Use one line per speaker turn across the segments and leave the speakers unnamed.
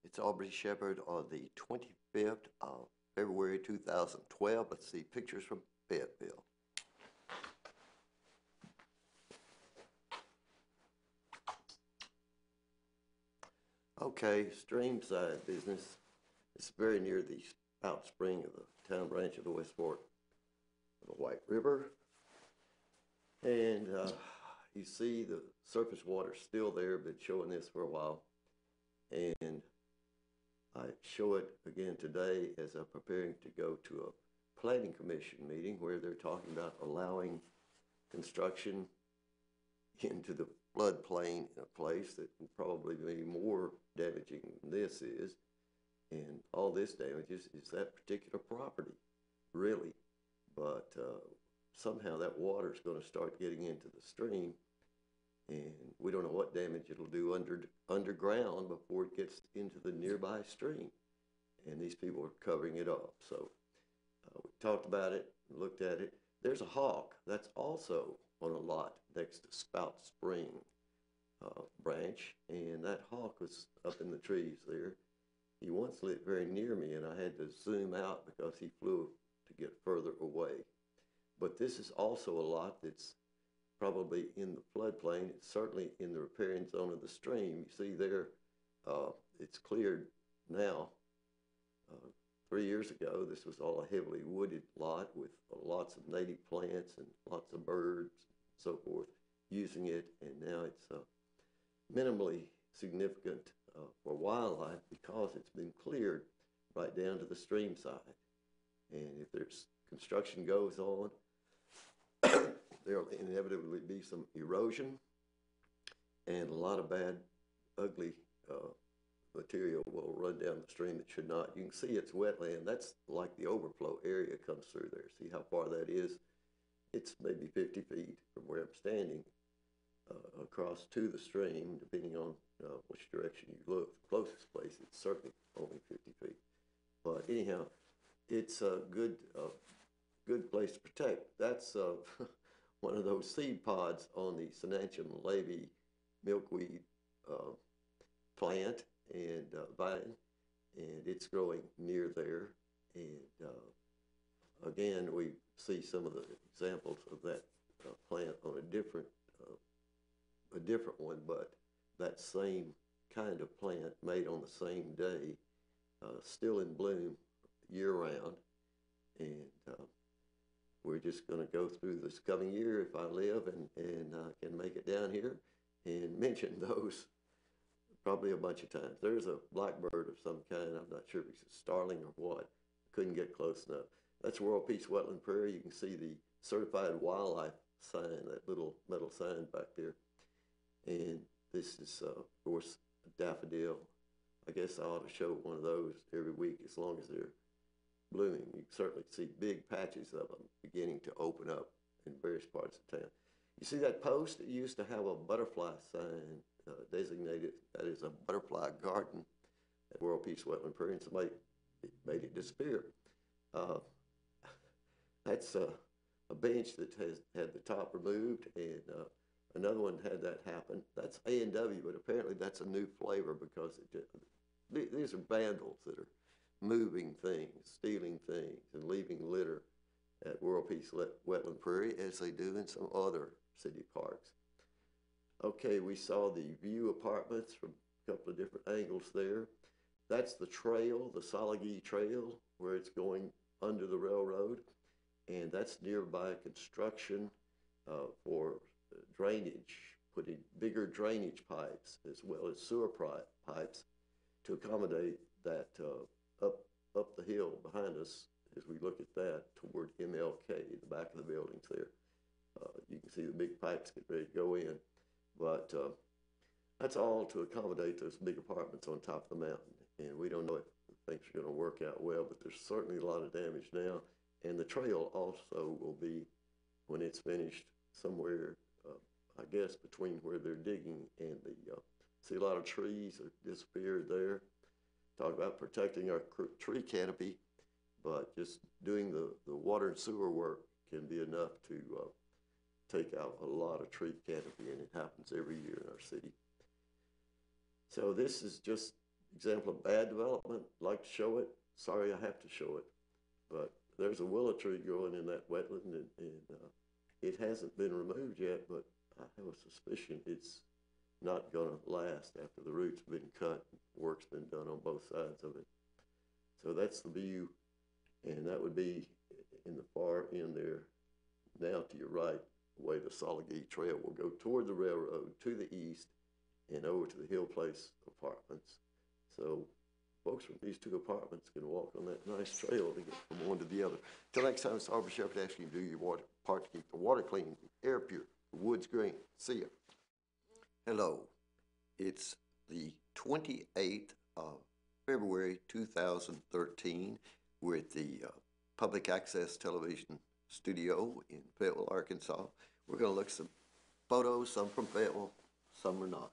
It's Aubrey Shepherd on the 25th of February 2012. Let's see pictures from Fayetteville. Okay, streamside business. It's very near the spout spring of the town branch of the West Fork of the White River. And you see the surface water still there. Been showing this for a while. And I show it again today as I'm preparing to go to a planning commission meeting where they're talking about allowing construction into the floodplain in a place that will probably be more damaging than this is. And all this damages is that particular property, really. But somehow that water is going to start getting into the stream, and we don't know what damage it'll do underground before it gets into the nearby stream. And these people are covering it up. So we talked about it, looked at it. There's a hawk that's also on a lot next to Spout Spring branch, and that hawk was up in the trees there. He once lived very near me, and I had to zoom out because he flew to get further away. But this is also a lot that's probably in the floodplain. It's certainly in the riparian zone of the stream. You see there, it's cleared now. 3 years ago, this was all a heavily wooded lot with lots of native plants and lots of birds and so forth using it, and now it's minimally significant for wildlife because it's been cleared right down to the stream side. And if there's construction goes on, there'll inevitably be some erosion and a lot of bad, ugly material will run down the stream that should not. You can see it's wetland. That's like the overflow area comes through there. See how far that is? It's maybe 50 feet from where I'm standing across to the stream, depending on which direction you look. The closest place, it's certainly only 50 feet. But anyhow, it's a good place to protect. That's one of those seed pods on the Senantium laevi milkweed plant and vine, and it's growing near there. And again, we see some of the examples of that plant on a different one, but that same kind of plant made on the same day, still in bloom year-round. And we're just going to go through this coming year, if I live and can make it down here, and mention those probably a bunch of times. There's a blackbird of some kind. I'm not sure if it's a starling or what. Couldn't get close enough. That's World Peace Wetland Prairie. You can see the certified wildlife sign, that little metal sign back there. And this is, of course, a daffodil. I guess I ought to show one of those every week as long as they're blooming. You can certainly see big patches of them beginning to open up in various parts of town. You see that post? It used to have a butterfly sign designated that is a butterfly garden at World Peace Wetland Prairie, and somebody made it disappear. That's a bench that has had the top removed, and another one had that happen. That's A&W, but apparently that's a new flavor because these are vandals that are moving things, stealing things, and leaving litter at World Peace Wetland Prairie, as they do in some other city parks. Okay, we saw the view apartments from a couple of different angles there. That's the trail, the Salagi Trail, where it's going under the railroad, and that's nearby construction for drainage, putting bigger drainage pipes as well as sewer pipes to accommodate that up the hill behind us as we look at that toward MLK, the back of the buildings there. You can see the big pipes get ready to go in, but that's all to accommodate those big apartments on top of the mountain. And we don't know if things are going to work out well, but there's certainly a lot of damage now. And the trail also will be, when it's finished, somewhere, I guess, between where they're digging and the, see a lot of trees have disappeared there. Talk about protecting our tree canopy, but just doing the water and sewer work can be enough to take out a lot of tree canopy, and it happens every year in our city. So this is just example of bad development, like to show it. Sorry, I have to show it, but there's a willow tree growing in that wetland, and it hasn't been removed yet, but I have a suspicion it's not going to last after the roots been cut. Work's been done on both sides of it. So that's the view, and that would be in the far end there. Now to your right, the way the Solagee Trail will go toward the railroad to the east and over to the Hill Place apartments. So folks from these two apartments can walk on that nice trail to get from one to the other. Till next time, it's Aubrey Shepherd asking you to do your part to keep the water clean, the air pure, the woods green. See ya. Hello. It's the 28th of February 2013. We're at the Public Access Television Studio in Fayetteville, Arkansas. We're going to look at some photos, some from Fayetteville, some are not.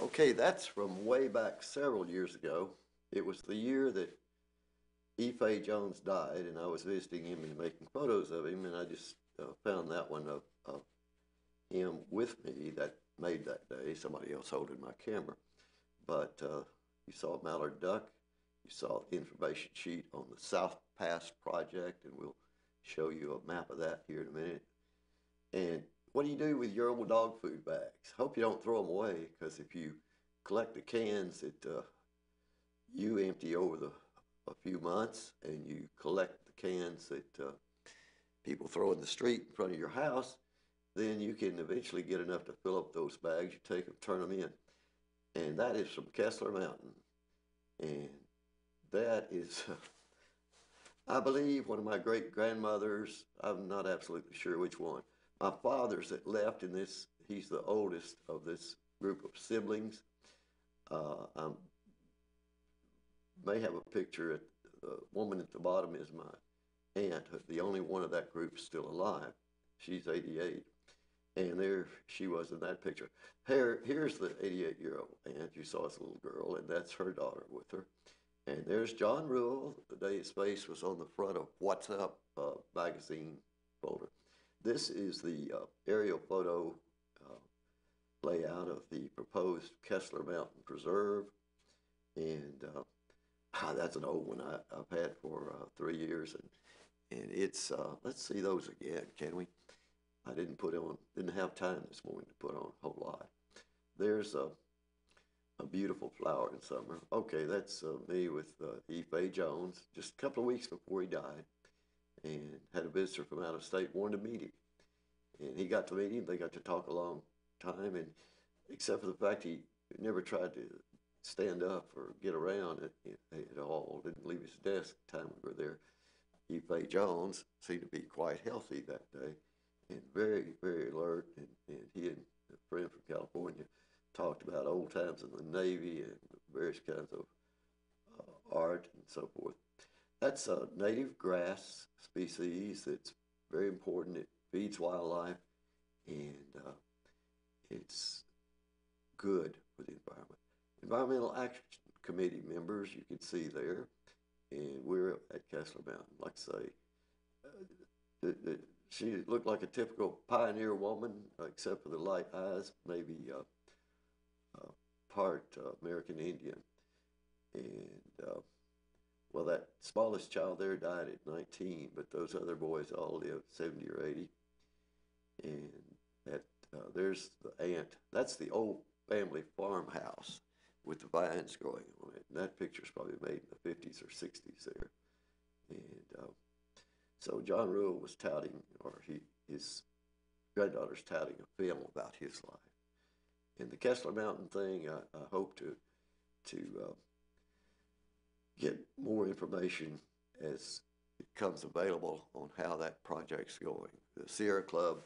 Okay, that's from way back several years ago. It was the year that E. Jones died, and I was visiting him and making photos of him, and I just found that one of him with me that made that day. Somebody else holding my camera. But you saw Mallard Duck. You saw the information sheet on the South Pass project, and we'll show you a map of that here in a minute. And what do you do with your old dog food bags? Hope you don't throw them away, because if you collect the cans that you empty over a few months, and you collect the cans that people throw in the street in front of your house, then you can eventually get enough to fill up those bags. You take them, turn them in. And that is from Kessler Mountain. And that is, I believe, one of my great-grandmothers. I'm not absolutely sure which one. My father's that left in this, he's the oldest of this group of siblings. I may have a picture. The woman at the bottom is my aunt. The only one of that group is still alive. She's 88. And there she was in that picture. Here's the 88-year-old aunt you saw as a little girl, and that's her daughter with her. And there's John Rule. The day his face was on the front of What's Up magazine folder. This is the aerial photo layout of the proposed Kessler Mountain Preserve. And that's an old one I've had for 3 years. And it's, let's see those again, can we? I didn't have time this morning to put on a whole lot. There's a beautiful flower in summer. Okay, that's me with E. Jones, just a couple of weeks before he died, and had a visitor from out of state, wanted to meet him. And he got to meet him, they got to talk a long time, and except for the fact he never tried to stand up or get around at all, didn't leave his desk the time we were there. E. Jones seemed to be quite healthy that day, and very, very alert, and he and a friend from California talked about old times in the Navy and various kinds of art and so forth. That's a native grass species that's very important. It feeds wildlife, and it's good for the environment. Environmental Action Committee members, you can see there, and we're at Kessler Mountain. Like I say, she looked like a typical pioneer woman, except for the light eyes, maybe part American Indian. And, well, that smallest child there died at 19, but those other boys all lived 70 or 80. And there's the aunt. That's the old family farmhouse with the vines growing on it. And that picture's probably made in the 50s or 60s there. And so John Rule was touting, or his granddaughter's touting a film about his life. And the Kessler Mountain thing, I hope to get more information as it comes available on how that project's going. The Sierra Club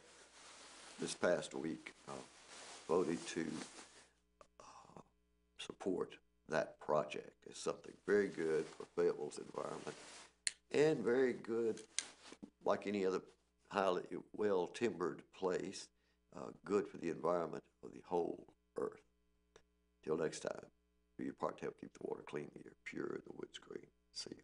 this past week voted to support that project as something very good for Fayetteville's environment, and very good, like any other highly well-timbered place, good for the environment of the whole earth. Till next time, do your part to help keep the water clean, the air pure, and the woods green. See you.